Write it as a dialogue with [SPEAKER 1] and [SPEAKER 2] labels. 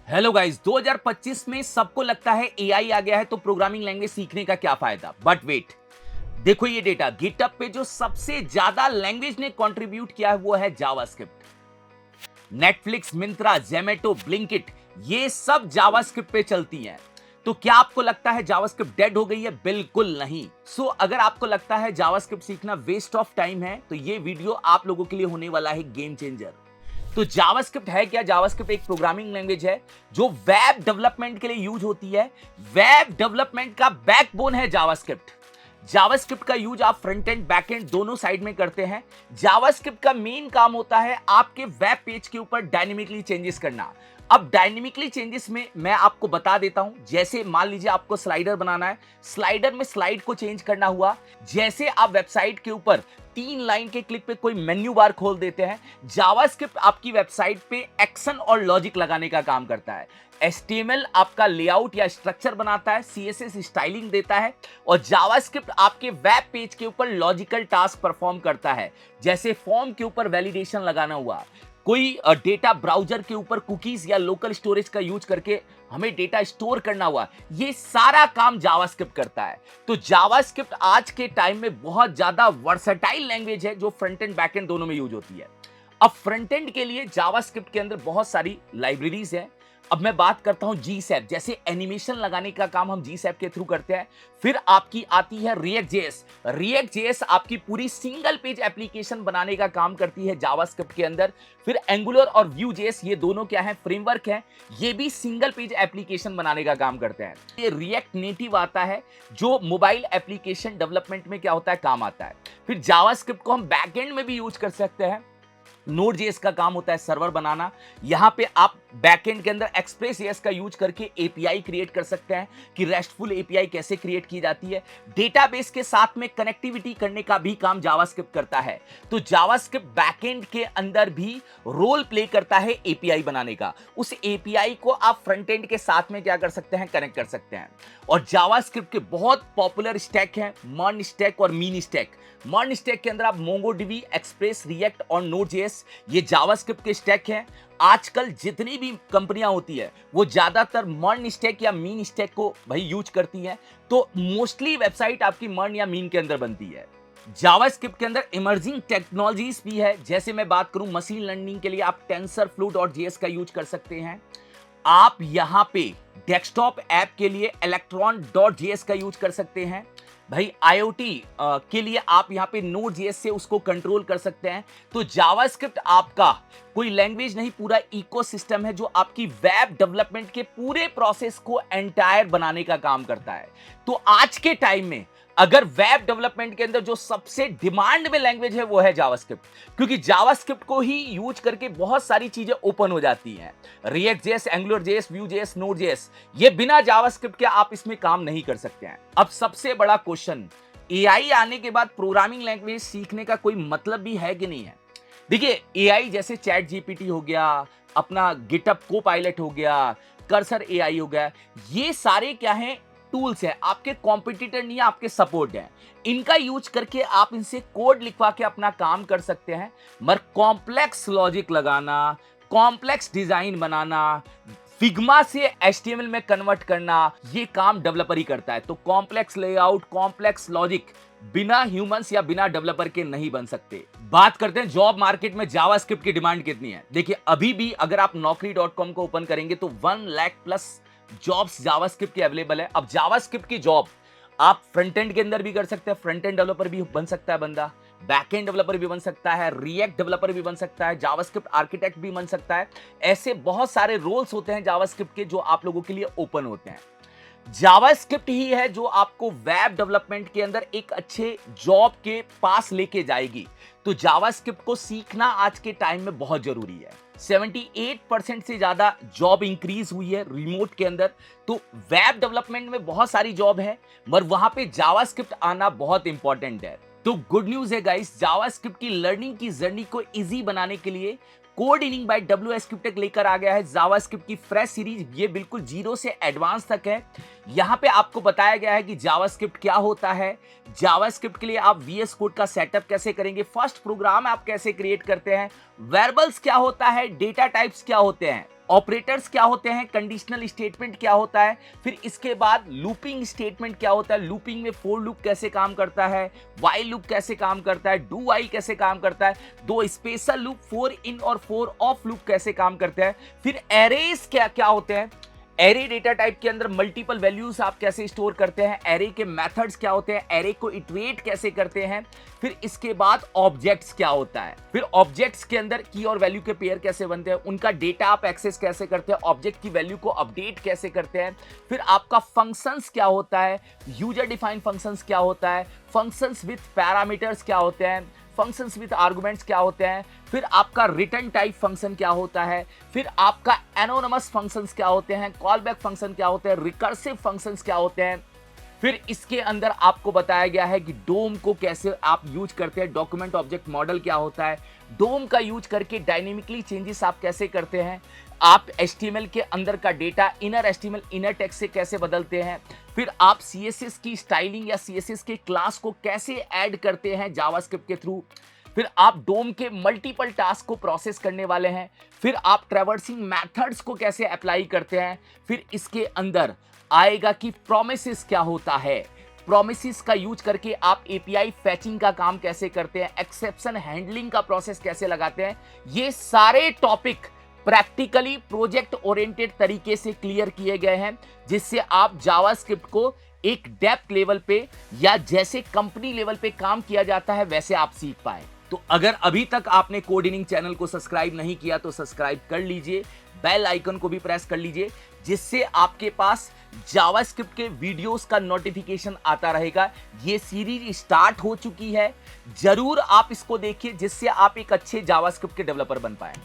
[SPEAKER 1] Hello guys, 2025 में सबको लगता है एआई आ गया है तो प्रोग्रामिंग लैंग्वेज सीखने का क्या फायदा। बट वेट, देखो ये डेटा गिटहब पे जो सबसे ज्यादा लैंग्वेज ने कंट्रीब्यूट किया है वो है JavaScript. Netflix, Myntra, Zomato, Blinkit, ये सब जावास्क्रिप्ट पे चलती हैं। तो क्या आपको लगता है जावास्क्रिप्ट डेड हो गई है? बिल्कुल नहीं। अगर आपको लगता है जावास्क्रिप्ट सीखना वेस्ट ऑफ टाइम है तो ये वीडियो आप लोगों के लिए होने वाला है गेम चेंजर। तो जावास्क्रिप्ट है क्या? जावास्क्रिप्ट एक प्रोग्रामिंग लैंग्वेज है जो वेब डेवलपमेंट के लिए यूज होती है। वेब डेवलपमेंट का बैकबोन है जावास्क्रिप्ट। जावास्क्रिप्ट का यूज आप फ्रंट एंड बैक एंड दोनों साइड में करते हैं। जावास्क्रिप्ट का मेन काम होता है आपके वेब पेज के ऊपर डायनेमिकली चेंजेस करना। अब डायनेमिकली चेंजेस में मैं आपको बता देता हूं, जैसे मान लीजिए आपको स्लाइडर बनाना है, स्लाइडर में स्लाइड को चेंज करना हुआ। जैसे आप वेबसाइट के ऊपर 3 लाइन के क्लिक पे कोई मेन्यू बार खोल देते हैं, जावास्क्रिप्ट आपकी वेबसाइट पे एक्शन और लॉजिक लगाने का काम करता है। HTML आपका लेआउट या स्ट्रक्चर बनाता है, CSS स्टाइलिंग देता है, और जावास्क्रिप्ट आपके वेब पेज के ऊपर लॉजिकल टास्क परफॉर्म करता है। जैसे फॉर्म के ऊपर वैलिडेशन लगाना हुआ, कोई डेटा ब्राउजर के ऊपर कुकीज या लोकल स्टोरेज का यूज करके हमें डेटा स्टोर करना हुआ, ये सारा काम जावास्क्रिप्ट करता है। तो जावास्क्रिप्ट आज के टाइम में बहुत ज्यादा वर्सेटाइल लैंग्वेज है जो फ्रंट एंड बैक एंड दोनों में यूज होती है। अब फ्रंट एंड के लिए जावास्क्रिप्ट के अंदर बहुत सारी लाइब्रेरीज हैं। अब मैं बात करता हूं GSAP, जैसे एनिमेशन लगाने का काम हम GSAP के थ्रू करते हैं। फिर आपकी आती है React.js। React.js आपकी पूरी सिंगल पेज एप्लीकेशन बनाने का काम करती है जावास्क्रिप्ट के अंदर। फिर Angular और Vue.js, ये दोनों क्या है? फ्रेमवर्क है, ये भी सिंगल पेज एप्लीकेशन बनाने का काम करते हैं। ये React नेटिव आता है जो मोबाइल एप्लीकेशन डेवलपमेंट में क्या होता है, काम आता है। फिर जावास्क्रिप्ट को हम बैकएंड में भी यूज कर सकते हैं। Node.js का काम होता है सर्वर बनाना। यहां पे आप बैकएंड के अंदर Express.js का यूज करके API क्रिएट कर सकते हैं कि रेस्टफुल API कैसे क्रिएट की जाती है। डेटाबेस के साथ में कनेक्टिविटी करने का भी काम जावास्क्रिप्ट करता है। तो जावास्क्रिप्ट बैकएंड के अंदर भी रोल प्ले करता है API बनाने का। उस API को आप फ्रंट एंड के साथ में क्या कर सकते हैं? कनेक्ट कर सकते हैं। और जावास्क्रिप्ट के बहुत पॉपुलर स्टैक हैं, मर्न स्टैक और मीन स्टैक। मर्न स्टैक के अंदर आप MongoDB, एक्सप्रेस, रिएक्ट और Node.js, ये जावास्क्रिप्ट के स्टैक हैं। आजकल जितनी भी कंपनियां होती है वो ज्यादातर मर्न स्टैक या मीन स्टैक को भाई यूज करती हैं। तो मोस्टली वेबसाइट आपकी मर्न या मीन के अंदर बनती है। जावास्क्रिप्ट के अंदर इमर्जिंग टेक्नोलॉजीज भी है। जैसे मैं बात करूं मशीन लर्निंग के लिए आप TensorFlow.js का यूज कर सकते हैं। आप यहां पे डेस्कटॉप ऐप के लिए Electron.js का यूज कर सकते हैं। भाई IoT के लिए आप यहां पे Node.js से उसको कंट्रोल कर सकते हैं। तो जावास्क्रिप्ट आपका कोई लैंग्वेज नहीं, पूरा इकोसिस्टम है जो आपकी वेब डेवलपमेंट के पूरे प्रोसेस को एंटायर बनाने का काम करता है। तो आज के टाइम में अगर वेब डेवलपमेंट के अंदर जो सबसे डिमांड में लैंग्वेज है वो है जावास्क्रिप्ट, क्योंकि जावास्क्रिप्ट को ही यूज करके बहुत सारी चीजें ओपन हो जाती हैं। React.js, AngularJS, Vue.js, Node.js, ये बिना जावास्क्रिप्ट के आप इसमें काम नहीं कर सकते हैं। अब सबसे बड़ा क्वेश्चन, AI आने के बाद प्रोग्रामिंग लैंग्वेज सीखने का कोई मतलब भी है कि नहीं है? देखिए, AI जैसे चैट जीपीटी हो गया, अपना गिटहब कोपायलट हो गया, कर्सर AI हो गया, ये सारे क्या हैं? टूल्स है, आपके कॉम्पिटिटर नहीं है, आपके सपोर्ट है। इनका यूज करके आप इनसे कोड लिखवा के अपना काम कर सकते हैं। मगर कॉम्प्लेक्स लॉजिक लगाना, कॉम्प्लेक्स डिजाइन बनाना, फिग्मा से HTML में कन्वर्ट करना, ये काम डेवलपर ही करता है। तो कॉम्प्लेक्स लेआउट, कॉम्प्लेक्स लॉजिक बिना ह्यूमंस या बिना डेवलपर के नहीं बन सकते। बात करते हैं जॉब मार्केट में जावास्क्रिप्ट की डिमांड कितनी है। देखिए, अभी भी अगर आप naukri.com को ओपन करेंगे तो 1 लाख प्लस जॉब्स जावास्क्रिप्ट की अवेलेबल है। अब जावास्क्रिप्ट की जॉब आप फ्रंट एंड के अंदर भी कर सकते हैं, फ्रंट एंड डेवलपर भी बन सकता है बंदा, बैक एंड डेवलपर भी बन सकता है, रिएक्ट डेवलपर भी बन सकता है, जावास्क्रिप्ट आर्किटेक्ट भी बन सकता है। ऐसे बहुत सारे रोल्स होते हैं जावास्क्रिप्ट के जो आप लोगों के लिए ओपन होते हैं। जावास्क्रिप्ट ही है जो आपको वेब डेवलपमेंट के अंदर एक अच्छे जॉब के पास लेके जाएगी। तो जावास्क्रिप्ट को सीखना आज के टाइम में बहुत जरूरी है। 78% से ज्यादा जॉब इंक्रीज हुई है रिमोट के अंदर। तो वेब डेवलपमेंट में बहुत सारी जॉब है, मगर वहां पे जावास्क्रिप्ट आना बहुत इंपॉर्टेंट है। तो गुड न्यूज है गाइस, जावास्क्रिप्ट की लर्निंग की जर्नी को इजी बनाने के लिए कोड इनिंग बाय WSCryptech लेकर आ गया है जावास्क्रिप्ट की फ्रेश सीरीज। ये बिल्कुल जीरो से एडवांस तक है। यहाँ पे आपको बताया गया है कि जावास्क्रिप्ट क्या होता है, जावास्क्रिप्ट के लिए आप VS कोड का सेटअप कैसे करेंगे, फर्स्ट प्रोग्राम आप कैसे क्रिएट करते हैं, वेरिएबल्स क्या होता है, डेटा टाइप्स क्या होते हैं, ऑपरेटर्स क्या होते हैं, कंडीशनल स्टेटमेंट क्या होता है, फिर इसके बाद लूपिंग स्टेटमेंट क्या होता है, लूपिंग में फोर लूप कैसे काम करता है, व्हाइल लूप कैसे काम करता है, डू व्हाइल कैसे काम करता है, दो स्पेशल लूप फोर इन और फोर ऑफ लूप कैसे काम करते हैं, फिर एरेज क्या क्या होते हैं, एरे डेटा टाइप के अंदर मल्टीपल वैल्यूज आप कैसे स्टोर करते हैं, एरे के मेथड्स क्या होते हैं, एरे को इटरेट कैसे करते हैं, फिर इसके बाद ऑब्जेक्ट्स क्या होता है, फिर ऑब्जेक्ट्स के अंदर की और वैल्यू के पेयर कैसे बनते हैं, उनका डेटा आप एक्सेस कैसे करते हैं, ऑब्जेक्ट की वैल्यू को अपडेट कैसे करते हैं, फिर आपका फंक्शंस क्या होता है, यूजर डिफाइंड फंक्शंस क्या होता है, फंक्शंस विथ पैरामीटर्स क्या होते हैं, फंक्शंस विद आर्गुमेंट्स क्या होते हैं, फिर आपका रिटर्न टाइप फंक्शन क्या होता है, फिर आपका एनोनिमस फंक्शंस क्या होते हैं, कॉल बैक फंक्शन क्या होते हैं, रिकर्सिव फंक्शंस क्या होते हैं, फिर इसके अंदर आपको बताया गया है कि डोम को कैसे आप यूज करते हैं, डॉक्यूमेंट ऑब्जेक्ट मॉडल क्या होता है, डोम का यूज करके डायनेमिकली चेंजेस आप कैसे करते हैं, आप HTML के अंदर का data inner HTML inner text से कैसे बदलते हैं, फिर आप CSS की स्टाइलिंग या CSS के क्लास को कैसे ऐड करते हैं जावास्क्रिप्ट के थ्रू, फिर आप डोम के मल्टीपल टास्क को प्रोसेस करने वाले हैं, फिर आप ट्रैवर्सिंग मेथड्स को कैसे अप्लाई करते हैं, फिर इसके अंदर आएगा कि प्रोमिसेस क्या होता है, प्रोमिसेस का यूज करके आप API फैचिंग का काम कैसे करते हैं, एक्सेप्शन हैंडलिंग का प्रोसेस कैसे लगाते हैं। ये सारे टॉपिक प्रैक्टिकली प्रोजेक्ट ओरिएंटेड तरीके से क्लियर किए गए हैं, जिससे आप जावास्क्रिप्ट को एक डेप्थ लेवल पे या जैसे कंपनी लेवल पे काम किया जाता है वैसे आप सीख पाए। तो अगर अभी तक आपने कोडिंग चैनल को सब्सक्राइब नहीं किया तो सब्सक्राइब कर लीजिए, बेल आइकन को भी प्रेस कर लीजिए, जिससे आपके पास जावास्क्रिप्ट के वीडियोस का नोटिफिकेशन आता रहेगा। ये सीरीज स्टार्ट हो चुकी है, जरूर आप इसको देखिए, जिससे आप एक अच्छे जावास्क्रिप्ट के डेवलपर बन पाए।